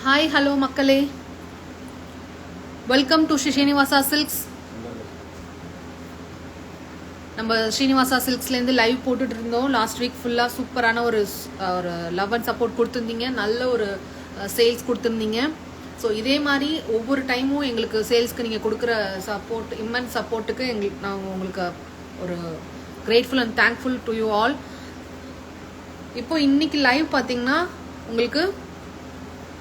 Hi hello மக்களே, welcome to Srinivasa silks. நம்ம Srinivasa சில்க்ஸ்லேருந்து live போட்டுட்டு இருந்தோம். லாஸ்ட் வீக் ஃபுல்லாக சூப்பரான ஒரு லவ் அண்ட் சப்போர்ட் கொடுத்துருந்தீங்க, நல்ல ஒரு சேல்ஸ் கொடுத்துருந்தீங்க. ஸோ இதே மாதிரி ஒவ்வொரு டைமும் எங்களுக்கு சேல்ஸ்க்கு நீங்கள் கொடுக்குற சப்போர்ட், இம்மென்ஸ் சப்போர்ட்டுக்கு நான் உங்களுக்கு ஒரு grateful and thankful to you all. இப்போ இன்னைக்கு லைவ் பார்த்தீங்கன்னா உங்களுக்கு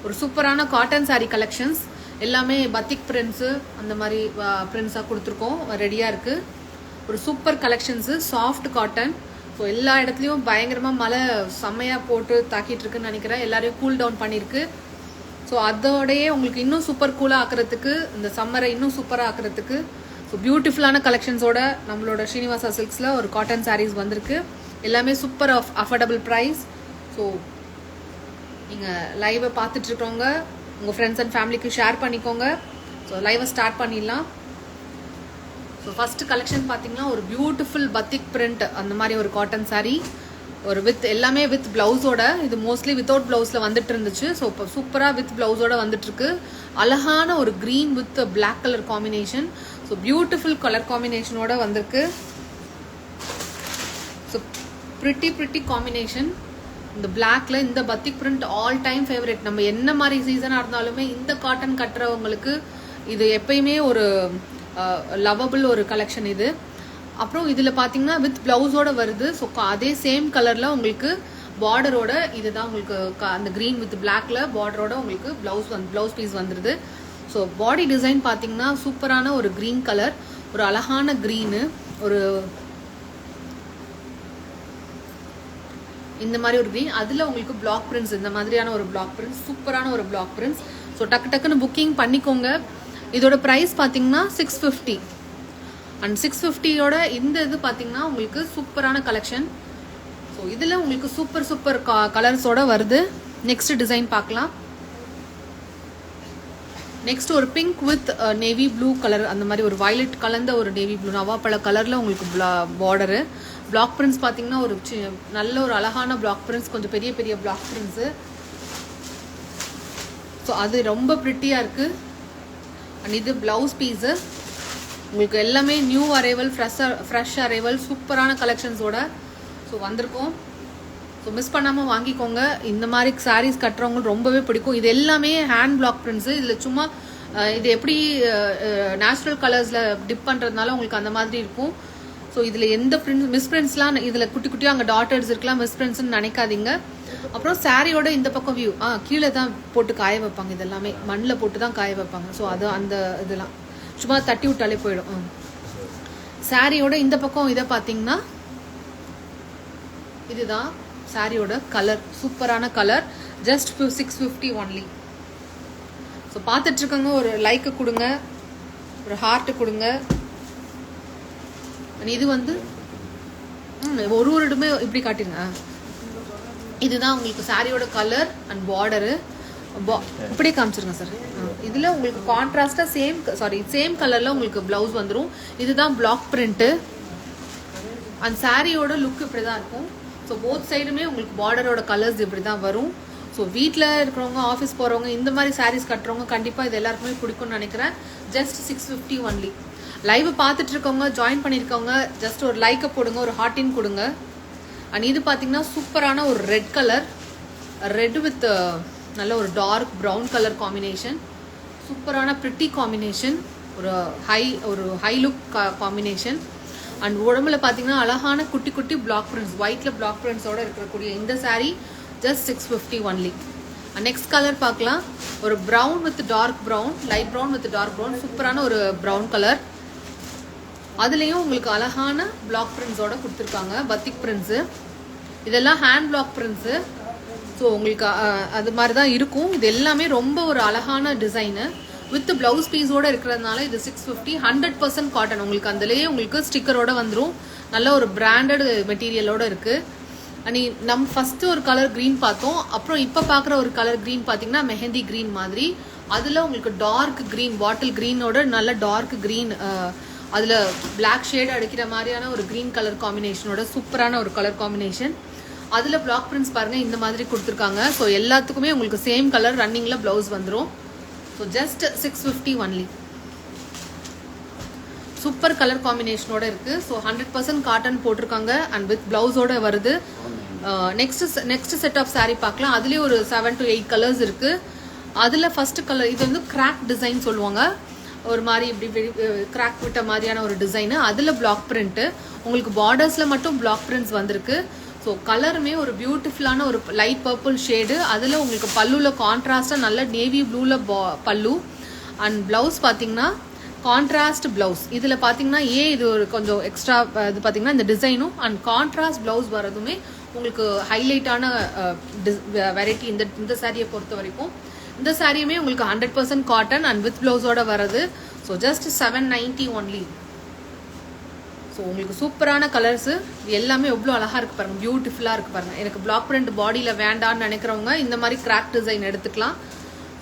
ஒரு சூப்பரான காட்டன் சாரீ கலெக்ஷன்ஸ் எல்லாமே பத்திக் பிரிண்ட்ஸு அந்த மாதிரி பிரிண்ட்ஸாக கொடுத்துருக்கோம். ரெடியாக இருக்குது ஒரு super collections, soft cotton. So எல்லா இடத்துலையும் பயங்கரமாக மழை செம்மையாக போட்டு தாக்கிட்டு இருக்குன்னு நினைக்கிறேன். எல்லாரையும் கூல் டவுன் பண்ணியிருக்கு. ஸோ அதோடையே உங்களுக்கு இன்னும் சூப்பர் கூலாக ஆக்கிறதுக்கு, இந்த சம்மரை இன்னும் சூப்பராக ஆக்கிறதுக்கு ஸோ பியூட்டிஃபுல்லான கலெக்ஷன்ஸோட நம்மளோட ஸ்ரீனிவாசா சில்க்ஸில் ஒரு காட்டன் சாரீஸ் வந்திருக்கு. எல்லாமே சூப்பர் அஃபோர்டபுள் ப்ரைஸ். ஸோ நீங்கள் லைவை பார்த்துட்ருக்கவங்க உங்கள் ஃப்ரெண்ட்ஸ் அண்ட் ஃபேமிலிக்கு ஷேர் பண்ணிக்கோங்க. ஸோ லைவை ஸ்டார்ட் பண்ணிடலாம். ஸோ ஃபஸ்ட்டு கலெக்ஷன் பார்த்தீங்கன்னா ஒரு பியூட்டிஃபுல் பத்திக் பிரிண்ட் அந்த மாதிரி ஒரு காட்டன் சாரீ, ஒரு எல்லாமே வித் ப்ளவுஸோட. இது மோஸ்ட்லி வித்தவுட் ப்ளவுஸில் வந்துட்டு இருந்துச்சு. ஸோ இப்போ சூப்பராக வித் ப்ளவுஸோட வந்துட்டுருக்கு. அழகான ஒரு green with black colour combination. So beautiful colour காம்பினேஷனோட வந்திருக்கு. So pretty combination. இந்த பிளாக்ல இந்த batik print all time favourite. நம்ம என்ன மாதிரி சீசனாக இருந்தாலுமே இந்த காட்டன் கட்டுறவங்களுக்கு இது எப்பயுமே ஒரு லவபிள் ஒரு கலெக்ஷன் இது. அப்புறம் இதில் பார்த்தீங்கன்னா வித் பிளவுஸோட வருது. ஸோ அதே சேம் கலரில் உங்களுக்கு பார்டரோட இதுதான் உங்களுக்கு அந்த க்ரீன் வித் பிளாக்ல பார்டரோட உங்களுக்கு ப்ளவுஸ் பீஸ் வந்துடுது. ஸோ பாடி டிசைன் பார்த்தீங்கன்னா சூப்பரான ஒரு க்ரீன் கலர், ஒரு அழகான க்ரீனு, ஒரு இந்த மாதிரி ஒரு க்ரீன், அதில் உங்களுக்கு பிளாக் பிரிண்ட்ஸ், இந்த மாதிரியான ஒரு பிளாக் பிரிண்ட்ஸ், சூப்பரான ஒரு பிளாக் பிரிண்ட்ஸ். ஸோ டக்குன்னு புக்கிங் பண்ணிக்கோங்க. இதோட ப்ரைஸ் பார்த்தீங்கன்னா 650 அண்ட் 650யோட இந்த இது பார்த்தீங்கன்னா உங்களுக்கு சூப்பரான கலெக்ஷன். ஸோ இதில் உங்களுக்கு சூப்பர் கலர்ஸோட வருது. நெக்ஸ்ட் டிசைன் பார்க்கலாம். நெக்ஸ்ட் ஒரு pink with navy blue colour, அந்த மாதிரி ஒரு வயலட் கலந்த ஒரு நேவி ப்ளூ நவாப்பழ கலரில் உங்களுக்கு பார்டரு. பிளாக் பிரிண்ட்ஸ் பார்த்தீங்கன்னா ஒரு நல்ல ஒரு அழகான பிளாக் பிரிண்ட்ஸ், கொஞ்சம் பெரிய பிளாக் பிரிண்ட்ஸு. ஸோ அது ரொம்ப ப்ரிட்டியாக இருக்குது. அண்ட் இது ப்ளவுஸ் பீஸு உங்களுக்கு எல்லாமே நியூ அரைவல், ஃப்ரெஷ் அரைவல், சூப்பரான கலெக்ஷன்ஸோட ஸோ வந்திருக்கோம். ஸோ மிஸ் பண்ணாமல் வாங்கிக்கோங்க. இந்த மாதிரி சாரீஸ் கட்டுறவங்க ரொம்பவே பிடிக்கும். இது எல்லாமே ஹேண்ட் பிளாக் பிரிண்ட்ஸு. இதில் சும்மா இது எப்படி நேச்சுரல் கலர்ஸில் டிப் பண்ணுறதுனால உங்களுக்கு அந்த மாதிரி இருக்கும். ஸோ இதில் எந்த பிரிண்ட்ஸ் மிஸ் பிரிண்ட்ஸ்லாம் இதில் குட்டியாக அங்கே டாட்டர்ஸ் இருக்கலாம், மிஸ் பிரிண்ட்ஸ்ன்னு நினைக்காதீங்க. அப்புறம் சாரியோட இந்த பக்கம் வியூ கீழே தான் போட்டு காய வைப்பாங்க. இதெல்லாமே மண்ணில் போட்டு தான் காய வைப்பாங்க. ஸோ அது அந்த இதெல்லாம் சும்மா தட்டி விட்டாலே போயிடும். சாரியோட இந்த பக்கம் இதை பார்த்தீங்கன்னா இதுதான் சாரியோட கலர், சூப்பரான கலர். Just 650 only. ஸோ பார்த்துட்ருக்கவங்க ஒரு லைக்கு கொடுங்க, ஒரு ஹார்ட்டு கொடுங்க. இது வந்து ஒரு இடமே இப்படி காட்டுங்க. இதுதான் உங்களுக்கு சாரியோட கலர் அண்ட் பார்டரு. இப்படியே காமிச்சிருங்க சார். இதில் உங்களுக்கு கான்ட்ராஸ்டாக சேம் கலரில் உங்களுக்கு ப்ளவுஸ் வந்துடும். இதுதான் பிளாக் பிரிண்ட்டு. அண்ட் சாரியோட லுக் இப்படி தான் இருக்கும். ஸோ போத் சைடுமே உங்களுக்கு பார்டரோட கலர்ஸ் இப்படி தான் வரும். ஸோ வீட்டில் இருக்கிறவங்க, ஆஃபீஸ் போகிறவங்க, இந்த மாதிரி சாரீஸ் கட்டுறவங்க கண்டிப்பாக இது எல்லாருக்குமே பிடிக்கும்னு நினைக்கிறேன். Just 650 only. லைவ் பார்த்துட்டு இருக்கவங்க, ஜாயின் பண்ணியிருக்கவங்க ஜஸ்ட் ஒரு லைக்கை போடுங்க, ஒரு ஹார்ட்டின் கொடுங்க. அண்ட் இது பார்த்தீங்கன்னா சூப்பரான ஒரு ரெட் கலர், ரெட் வித் நல்ல ஒரு டார்க் ப்ரௌன் கலர் காம்பினேஷன். சூப்பரான ப்ரிட்டி காம்பினேஷன், ஒரு ஹை லுக் காம்பினேஷன். அண்ட் உடம்புல பார்த்தீங்கன்னா அழகான குட்டி பிளாக் பிரிண்ட்ஸ், ஒயிட்டில் பிளாக் பிரிண்ட்ஸோட இருக்கக்கூடிய இந்த sari just 650 only. Next colour பார்க்கலாம். ஒரு brown with dark brown, light brown with dark brown, சூப்பரான ஒரு ப்ரௌன் கலர். அதுலேயும் உங்களுக்கு அழகான பிளாக் பிரிண்ட்ஸோட கொடுத்துருக்காங்க, பத்திக் பிரிண்ட்ஸு. இதெல்லாம் ஹேண்ட் பிளாக் பிரிண்ட்ஸு. ஸோ உங்களுக்கு அது மாதிரி தான் இருக்கும். இது எல்லாமே ரொம்ப ஒரு அழகான டிசைனு வித் பிளவுஸ் பீஸோடு இருக்கிறதுனால இது 650. 100% காட்டன். உங்களுக்கு அதுலேயே உங்களுக்கு ஸ்டிக்கரோட வந்துடும். நல்ல ஒரு பிராண்டட் மெட்டீரியலோடு இருக்குது. அண்ட் நம்ம ஃபஸ்ட்டு ஒரு கலர் க்ரீன் பார்த்தோம். அப்புறம் இப்போ பார்க்குற ஒரு கலர் க்ரீன் பார்த்தீங்கன்னா மெஹந்தி க்ரீன் மாதிரி. அதில் உங்களுக்கு டார்க் க்ரீன், பாட்டில் க்ரீனோட நல்ல டார்க் க்ரீன், அதில் பிளாக் ஷேடு அடிக்கிற மாதிரியான ஒரு க்ரீன் கலர் காம்பினேஷனோட சூப்பரான ஒரு கலர் காம்பினேஷன். அதில் பிளாக் பிரிண்ட்ஸ் பாருங்கள் இந்த மாதிரி கொடுத்துருக்காங்க. ஸோ எல்லாத்துக்குமே உங்களுக்கு சேம் கலர் ரன்னிங்கில் ப்ளவுஸ் வந்துடும். So just 650 only. Super colour காம்பினேஷனோட இருக்குது. ஸோ 100% காட்டன் போட்டிருக்காங்க அண்ட் வித் ப்ளவுஸோட வருது. நெக்ஸ்ட் செட் ஆஃப் சாரீ பார்க்கலாம். அதுலேயே ஒரு 7 to 8 கலர்ஸ் இருக்குது. அதில் ஃபர்ஸ்ட் கலர் இது வந்து கிராக் டிசைன் சொல்லுவாங்க. ஒரு மாதிரி இப்படி கிராக் விட்ட மாதிரியான ஒரு டிசைனு. அதில் பிளாக் பிரிண்ட்டு உங்களுக்கு பார்டர்ஸில் மட்டும் பிளாக் பிரிண்ட்ஸ் வந்திருக்கு. ஸோ கலருமே ஒரு பியூட்டிஃபுல்லான ஒரு லைட் பர்பிள் ஷேடு. அதில் உங்களுக்கு பல்லுவில் கான்ட்ராஸ்டாக நல்ல நேவி ப்ளூவில் பல்லு அண்ட் ப்ளவுஸ் பார்த்தீங்கன்னா கான்ட்ராஸ்ட் ப்ளவுஸ். இதில் பார்த்தீங்கன்னா இது ஒரு கொஞ்சம் எக்ஸ்ட்ரா இது பார்த்தீங்கன்னா இந்த டிசைனும் அண்ட் கான்ட்ராஸ்ட் ப்ளவுஸ் வரதுமே உங்களுக்கு ஹைலைட்டான வெரைட்டி இந்த சாரியை பொறுத்த வரைக்கும். இந்த சாரியுமே உங்களுக்கு 100% காட்டன் அண்ட் வித் ப்ளவுஸோட வருது. So just 790 only. ஸோ உங்களுக்கு சூப்பரான கலர்ஸு எல்லாமே எவ்வளோ அழகாக இருக்குது பாருங்கள், பியூட்டிஃபுல்லாக இருக்குது பாருங்கள். எனக்கு பிளாக் பிரிண்ட் பாடியில் வேண்டான்னு நினைக்கிறவங்க இந்த மாதிரி கிராக் டிசைன் எடுத்துக்கலாம்.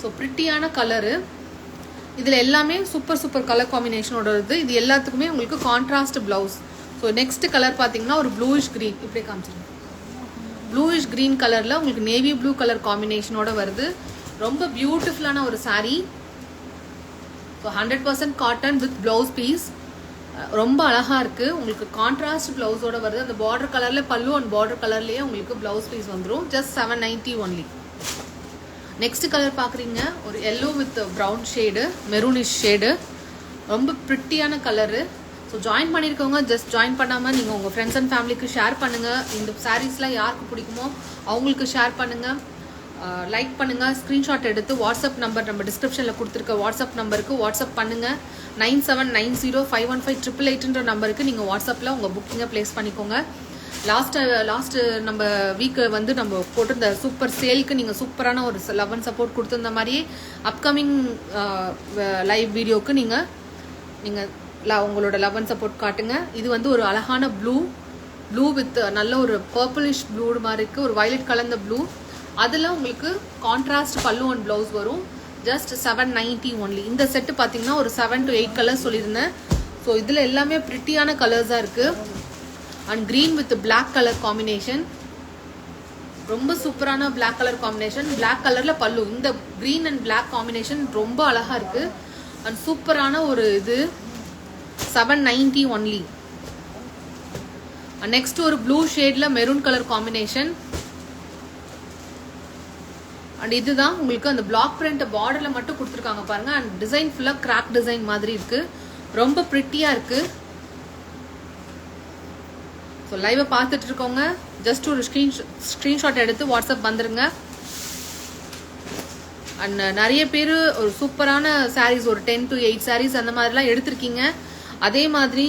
ஸோ ப்ரிட்டியான கலரு. இதில் எல்லாமே சூப்பர் கலர் காம்பினேஷனோட வருது. இது எல்லாத்துக்குமே உங்களுக்கு contrast blouse. So next colour பார்த்தீங்கன்னா ஒரு ப்ளூயிஷ் க்ரீன். இப்படியே காமிச்சிருங்க. ப்ளூயிஷ் க்ரீன் கலரில் உங்களுக்கு நேவி ப்ளூ கலர் காம்பினேஷனோட வருது. ரொம்ப பியூட்டிஃபுல்லான ஒரு sari. So 100% cotton with blouse piece. ரொம்ப அழகாக இருக்குது. உங்களுக்கு கான்ட்ராஸ்ட் ப்ளவுஸோட வருது. அந்த பார்டர் கலரில் பல்லு அண்ட் பார்டர் கலர்லேயே உங்களுக்கு ப்ளவுஸ் பீஸ் வந்துடும். Just 790 only. நெக்ஸ்ட் கலர் பார்க்குறீங்க ஒரு yellow with brown shade, maroonish shade. ரொம்ப ப்ரிட்டியான கலரு. ஸோ ஜாயின் பண்ணியிருக்கவங்க ஜஸ்ட் ஜாயின் பண்ணாமல் நீங்கள் உங்கள் ஃப்ரெண்ட்ஸ் அண்ட் ஃபேமிலிக்கு ஷேர் பண்ணுங்கள். இந்த சாரீஸ்லாம் யாருக்கு பிடிக்குமோ அவங்களுக்கு ஷேர் பண்ணுங்கள், லைக் பண்ணுங்கள். ஸ்க்ரீன்ஷாட் எடுத்து வாட்ஸ்அப் நம்பர் நம்ம டிஸ்கிரிப்ஷனில் கொடுத்துருக்க வாட்ஸ்அப் நம்பருக்கு வாட்ஸ்அப் பண்ணுங்கள். 9790515888 நம்பருக்கு நீங்கள் வாட்ஸ்அப்பில் உங்கள் புக்கிங்கை ப்ளேஸ் பண்ணிக்கோங்க. லாஸ்ட்டு நம்ம வீக்கு வந்து நம்ம போட்டிருந்த சூப்பர் சேலுக்கு நீங்கள் சூப்பரான ஒரு லவ் அண்ட் சப்போர்ட் கொடுத்துருந்த மாதிரியே அப்கமிங் லைவ் வீடியோவுக்கு நீங்கள் உங்களோட லவ் அண்ட் சப்போர்ட் காட்டுங்க. இது வந்து ஒரு அழகான ப்ளூ வித் நல்ல ஒரு பர்பிளிஷ் ப்ளூ மாதிரி இருக்குது, ஒரு வயலட் கலந்த ப்ளூ. அதில் உங்களுக்கு கான்ட்ராஸ்ட் பல்லு அண்ட் ப்ளவுஸ் வரும். Just 790 only. இந்த செட்டு பார்த்தீங்கன்னா ஒரு 7 to 8 கலர்ஸ் சொல்லியிருந்தேன். ஸோ இதில் எல்லாமே ப்ரிட்டியான கலர்ஸாக இருக்குது. And green with black colour combination. ரொம்ப சூப்பரான பிளாக் கலர் காம்பினேஷன். பிளாக் கலரில் பல்லு. இந்த க்ரீன் அண்ட் பிளாக் காம்பினேஷன் ரொம்ப அழகாக இருக்குது அண்ட் சூப்பரான ஒரு இது. 790 ஒன்லி. நெக்ஸ்ட் ஒரு ப்ளூ ஷேடில் மெரூன் கலர் காம்பினேஷன். அண்ட் இதுதான் உங்களுக்கு அந்த பிளாக் பிரிண்ட் பார்டரில் மட்டும் கொடுத்துருக்காங்க பாருங்கள். அண்ட் டிசைன் ஃபுல்லாக கிராக் டிசைன் மாதிரி இருக்குது. ரொம்ப ப்ரிட்டியாக இருக்குது. ஸோ லைவை பார்த்துட்டு இருக்கோங்க ஜஸ்ட் ஒரு ஸ்க்ரீன்ஷாட் எடுத்து வாட்ஸ்அப் வந்துடுங்க. அண்ட் நிறைய பேர் ஒரு சூப்பரான சாரீஸ் ஒரு 10 to 8 சாரீஸ் அந்த மாதிரிலாம் எடுத்திருக்கீங்க. அதே மாதிரி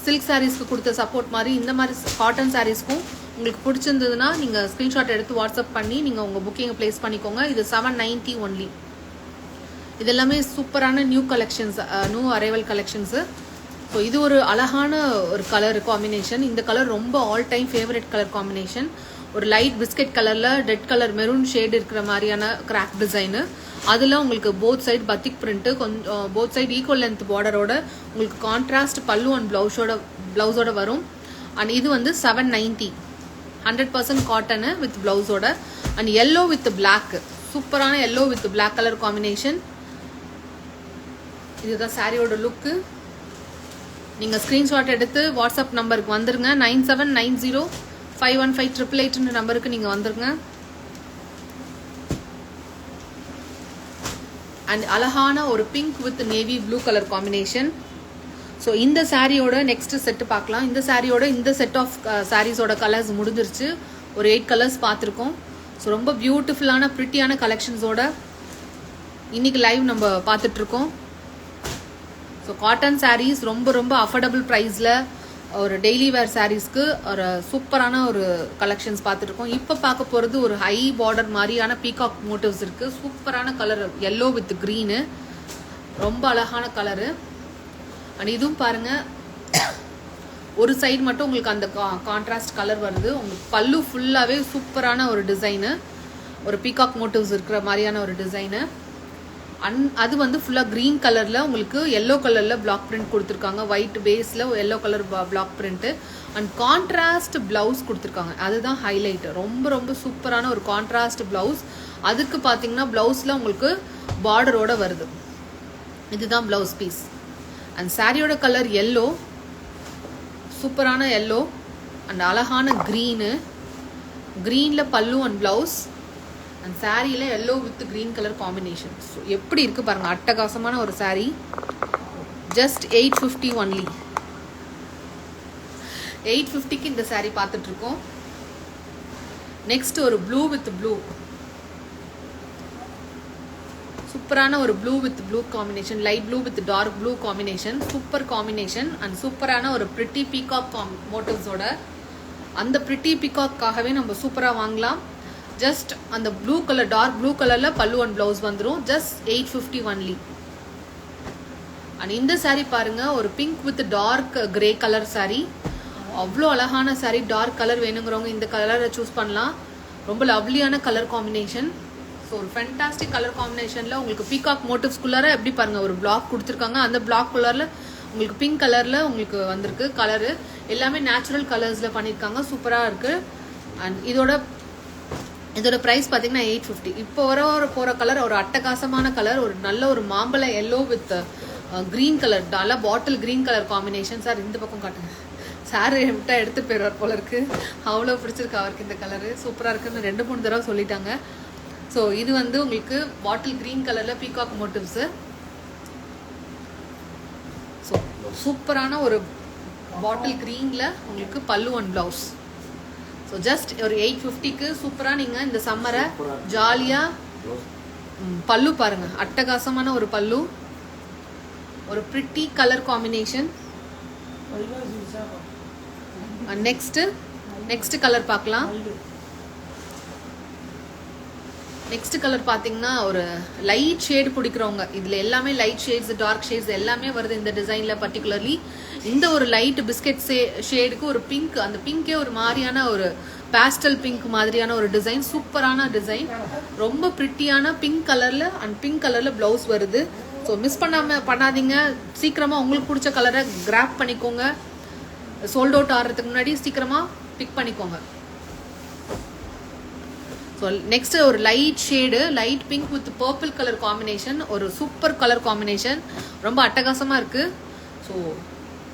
சில்க் சாரீஸ்க்கு கொடுத்த சப்போர்ட் மாதிரி இந்த மாதிரி காட்டன் சாரீஸ்க்கும் உங்களுக்கு பிடிச்சிருந்ததுன்னா நீங்கள் ஸ்க்ரீன்ஷாட் எடுத்து வாட்ஸ்அப் பண்ணி நீங்கள் உங்கள் புக்கிங்கை ப்ளேஸ் பண்ணிக்கோங்க. இது 790 ஒன்லி. இது எல்லாமே சூப்பரான new collections, new arrival collections. So இது ஒரு அழகான ஒரு கலர் காம்பினேஷன். இந்த கலர் ரொம்ப all time favourite colour combination. ஒரு லைட் பிஸ்கட் கலரில் ரெட் கலர் மெரூன் ஷேடு இருக்கிற மாதிரியான கிராக் டிசைனு. அதில் உங்களுக்கு போத் சைடு பத்திக் பிரிண்ட்டு, கொஞ்சம் போத் சைடு ஈக்குவல் லென்த் பார்டரோட உங்களுக்கு கான்ட்ராஸ்ட் பல்லு அண்ட் ப்ளவுஸோட வரும். அண்ட் இது வந்து 790. 100% காட்டனு வித் ப்ளவுஸோட. அண்ட் எல்லோ வித் பிளாக், சூப்பரான yellow with black colour combination. இதுதான் சாரியோட லுக்கு. நீங்கள் ஸ்க்ரீன்ஷாட் எடுத்து வாட்ஸ்அப் நம்பருக்கு வந்துருங்க. 9790515888 நம்பருக்கு நீங்கள் வந்துருங்க. அண்ட் அழகான ஒரு pink with navy blue colour combination. So இந்த சாரியோட நெக்ஸ்ட் செட்டு பார்க்கலாம். இந்த சாரியோட இந்த செட் ஆஃப் சாரீஸோட கலர்ஸ் முடிஞ்சிருச்சு. ஒரு 8 கலர்ஸ் பார்த்துருக்கோம். ஸோ ரொம்ப பியூட்டிஃபுல்லான ப்ரிட்டியான கலெக்ஷன்ஸோட இன்னைக்கு லைவ் நம்ம பார்த்துட்ருக்கோம். ஸோ காட்டன் சாரீஸ் ரொம்ப அஃபோர்டபுள் ப்ரைஸில் ஒரு டெய்லி வேர் சாரீஸ்க்கு ஒரு சூப்பரான ஒரு கலெக்ஷன்ஸ் பார்த்துருக்கோம். இப்போ பார்க்க போகிறது ஒரு ஹை பார்டர் மாதிரியான பீகாக் மோட்டிவ்ஸ் இருக்குது. சூப்பரான கலர் எல்லோ வித் க்ரீனு, ரொம்ப அழகான கலரு. அண்ட் இதுவும் பாருங்கள், ஒரு சைடு மட்டும் உங்களுக்கு அந்த கான்ட்ராஸ்ட் கலர் வருது. உங்களுக்கு பல்லு ஃபுல்லாகவே சூப்பரான ஒரு டிசைனு, ஒரு பீகாக் மோட்டிவ்ஸ் இருக்கிற மாதிரியான ஒரு டிசைனு. அது வந்து ஃபுல்லாக க்ரீன் கலரில் உங்களுக்கு எல்லோ கலரில் பிளாக் பிரிண்ட் கொடுத்துருக்காங்க. ஒயிட் பேஸில் yellow colour black print and contrast blouse கொடுத்துருக்காங்க. அதுதான் ஹைலைட்டு. ரொம்ப ரொம்ப சூப்பரான ஒரு கான்ட்ராஸ்ட் ப்ளவுஸ். அதுக்கு பார்த்தீங்கன்னா ப்ளவுஸில் உங்களுக்கு பார்டரோட வருது. இதுதான் ப்ளவுஸ் பீஸ். அண்ட் சாரியோட கலர் எல்லோ, சூப்பரான எல்லோ அண்ட் அழகான க்ரீனு. க்ரீனில் பல்லு அண்ட் ப்ளவுஸ் அண்ட் சாரியில் yellow with green colour combination. So எப்படி இருக்குது பாருங்கள், அட்டகாசமான ஒரு சாரீ. Just 850 only. 850க்கு இந்த சாரீ பார்த்துட்ருக்கோம். நெக்ஸ்ட் ஒரு ப்ளூ வித் ப்ளூ, சூப்பரான ஒரு blue with blue combination, light blue with dark blue combination, super combination and சூப்பரான ஒரு பிரிட்டி பீகாக் மோட்டிவ்ஸோட. அந்த பிரிட்டி பீகாக்காகவே நம்ம சூப்பராக வாங்கலாம். ஜஸ்ட் அந்த ப்ளூ கலர், டார்க் ப்ளூ கலரில் பல்லு அண்ட் ப்ளவுஸ் வந்துடும். Just 850 only. அண்ட் இந்த சாரீ பாருங்கள், ஒரு pink with dark grey colour sari. அவ்வளோ அழகான சாரீ. டார்க் கலர் வேணுங்கிறவங்க இந்த கலரை சூஸ் பண்ணலாம். ரொம்ப லவ்லியான கலர் காம்பினேஷன். ஸோ ஒரு ஃபென்டாஸ்டிக் கலர் காம்பினேஷனில் உங்களுக்கு பீகாக் மோட்டிவ்ஸ்குள்ளார எப்படி பாருங்கள் ஒரு பிளாக் கொடுத்துருக்காங்க. அந்த பிளாக் கலரில் உங்களுக்கு பிங்க் கலரில் உங்களுக்கு வந்திருக்கு கலரு. எல்லாமே நேச்சுரல் கலர்ஸில் பண்ணியிருக்காங்க. சூப்பராக இருக்குது. அண்ட் இதோட ப்ரைஸ் பார்த்தீங்கன்னா 850. இப்போ போகிற கலர் ஒரு அட்டகாசமான கலர், ஒரு நல்ல ஒரு மாம்பழ எல்லோ வித் க்ரீன் கலர், நல்லா bottle green colour combination. Sir இந்த பக்கம் காட்டுங்க. சார் விட்டா எடுத்து போயிடுவார் போல இருக்கு. அவ்வளோ பிடிச்சிருக்கு அவருக்கு இந்த கலரு. சூப்பராக இருக்குன்னு 2-3 தடவை சொல்லிட்டாங்க. ஸோ இது வந்து உங்களுக்கு பாட்டில் க்ரீன் கலரில் பீகாக் மோட்டிவ்ஸு. ஸோ சூப்பரான ஒரு பாட்டில் க்ரீனில் உங்களுக்கு பல்லு அண்ட் ப்ளவுஸ். ஸோ ஜஸ்ட் ஒரு 850க்கு சூப்பராக நீங்கள் இந்த சம்மரை ஜாலியாக பல்லு பாருங்கள், அட்டகாசமான ஒரு பல்லு, ஒரு pretty colour combination. Next colour பார்க்கலாம். நெக்ஸ்ட் கலர் பார்த்தீங்கன்னா ஒரு லைட் ஷேடு பிடிக்கிறவங்க, இதில் எல்லாமே லைட் ஷேட்ஸ், டார்க் ஷேட்ஸ் எல்லாமே வருது இந்த டிசைனில். பர்டிகுலர்லி இந்த ஒரு லைட் பிஸ்கெட் ஷேடுக்கு ஒரு பிங்க், அந்த பிங்கே ஒரு மாதிரியான ஒரு பேஸ்டல் பிங்க் மாதிரியான ஒரு டிசைன். சூப்பரான டிசைன், ரொம்ப பிரிட்டியான பிங்க் கலரில் அண்ட் பிங்க் கலரில் ப்ளவுஸ் வருது. ஸோ மிஸ் பண்ணாதீங்க. சீக்கிரமாக உங்களுக்கு பிடிச்ச கலரை கிராப் பண்ணிக்கோங்க. சோல்ட் அவுட் ஆகிறதுக்கு முன்னாடி சீக்கிரமாக பிக் பண்ணிக்கோங்க. ஸோ நெக்ஸ்ட் ஒரு light shade, light pink with purple colour combination, ஒரு சூப்பர் கலர் காம்பினேஷன், ரொம்ப அட்டகாசமாக இருக்குது. ஸோ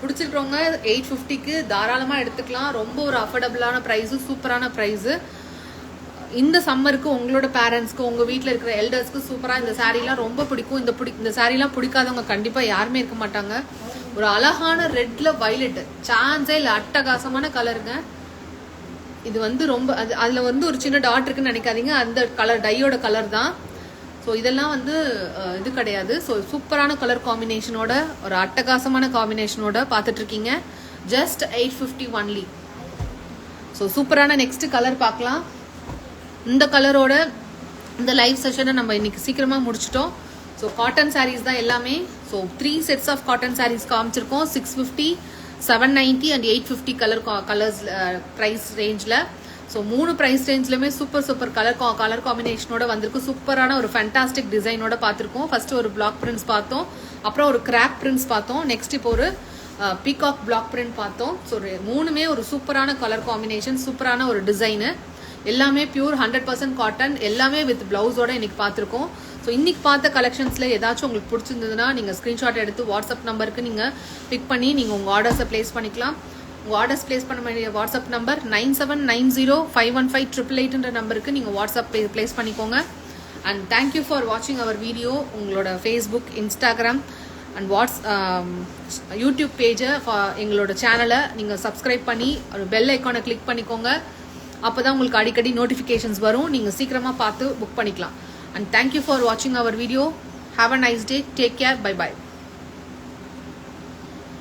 பிடிச்சிருக்கிறவங்க 850க்கு தாராளமாக எடுத்துக்கலாம். ரொம்ப ஒரு அஃபோர்டபுளான ப்ரைஸு, சூப்பரான ப்ரைஸு. இந்த சம்மருக்கு உங்களோட பேரண்ட்ஸ்க்கு, உங்கள் வீட்டில் இருக்கிற எல்டர்ஸ்க்கு சூப்பராக இந்த சாரீலாம் ரொம்ப பிடிக்கும். இந்த சாரீலாம் பிடிக்காதவங்க கண்டிப்பாக யாருமே இருக்க மாட்டாங்க. ஒரு அழகான ரெட்டில் வைலட், சான்ஸே இல்லை, அட்டகாசமான கலருங்க. இது வந்து ரொம்ப அதில் வந்து ஒரு சின்ன டாட் இருக்குன்னு நினைக்காதீங்க, அந்த கலர் டையோட கலர் தான். ஸோ இதெல்லாம் வந்து இது கிடையாது. ஸோ சூப்பரான கலர் காம்பினேஷனோட, ஒரு அட்டகாசமான காம்பினேஷனோட பார்த்துட்ருக்கீங்க. Just 850 only. ஸோ சூப்பரான நெக்ஸ்ட் கலர் பார்க்கலாம். இந்த கலரோட இந்த லைவ் செஷனை நம்ம இன்னைக்கு சீக்கிரமாக முடிச்சிட்டோம். ஸோ காட்டன் சாரீஸ் தான் எல்லாமே. So 3 sets of cotton sarees காமிச்சிருக்கோம். 650, 790 அண்ட் 850 கலர்ஸ் ப்ரைஸ் ரேஞ்சில். ஸோ 3 ப்ரைஸ் ரேஞ்ச்லையுமே சூப்பர் கலர் காம்பினேஷனோட வந்திருக்கு. சூப்பரான ஒரு ஃபேண்டாஸ்டிக் டிசைனோட பார்த்துருக்கோம். ஃபர்ஸ்ட் ஒரு பிளாக் பிரிண்ட்ஸ் பார்த்தோம், அப்புறம் ஒரு கிராப் பிரிண்ட்ஸ் பார்த்தோம், நெக்ஸ்ட் இப்போ ஒரு பீகாக் பிளாக் பிரிண்ட் பார்த்தோம். ஸோ 3மே ஒரு சூப்பரான கலர் காம்பினேஷன், சூப்பரான ஒரு டிசைனு. எல்லாமே பியூர் 100% காட்டன், எல்லாமே வித் பிளவுஸோட இன்னைக்கு பார்த்துருக்கோம். ஸோ இன்னைக்கு பார்த்த கலெக்ஷன்ஸில் ஏதாச்சும் உங்களுக்கு பிடிச்சிருந்ததுன்னா நீங்கள் ஸ்க்ரீன்ஷாட் எடுத்து வாட்ஸ்அப் நம்பருக்கு நீங்கள் பிக் பண்ணி நீங்கள் உங்கள் ஆர்டர்ஸை ப்ளேஸ் பண்ணிக்கலாம். உங்கள் ஆர்டர்ஸ் ப்ளேஸ் பண்ண வேண்டிய வாட்ஸ்அப் நம்பர் 9790515888 நம்பருக்கு நீங்கள் வாட்ஸ்அப் ப்ளேஸ் பண்ணிக்கோங்க. அண்ட் தேங்க்யூ ஃபார் வாட்சிங் அவர் வீடியோ. உங்களோட ஃபேஸ்புக், இன்ஸ்டாகிராம் அண்ட் யூடியூப் பேஜை, எங்களோட சேனலை நீங்கள் சப்ஸ்கிரைப் பண்ணி ஒரு பெல் ஐக்கானை கிளிக் பண்ணிக்கோங்க. அப்போ தான் உங்களுக்கு அடிக்கடி நோட்டிஃபிகேஷன்ஸ் வரும். நீங்கள் சீக்கிரமாக பார்த்து புக் பண்ணிக்கலாம். And thank you for watching our video. Have a nice day. Take care. Bye bye.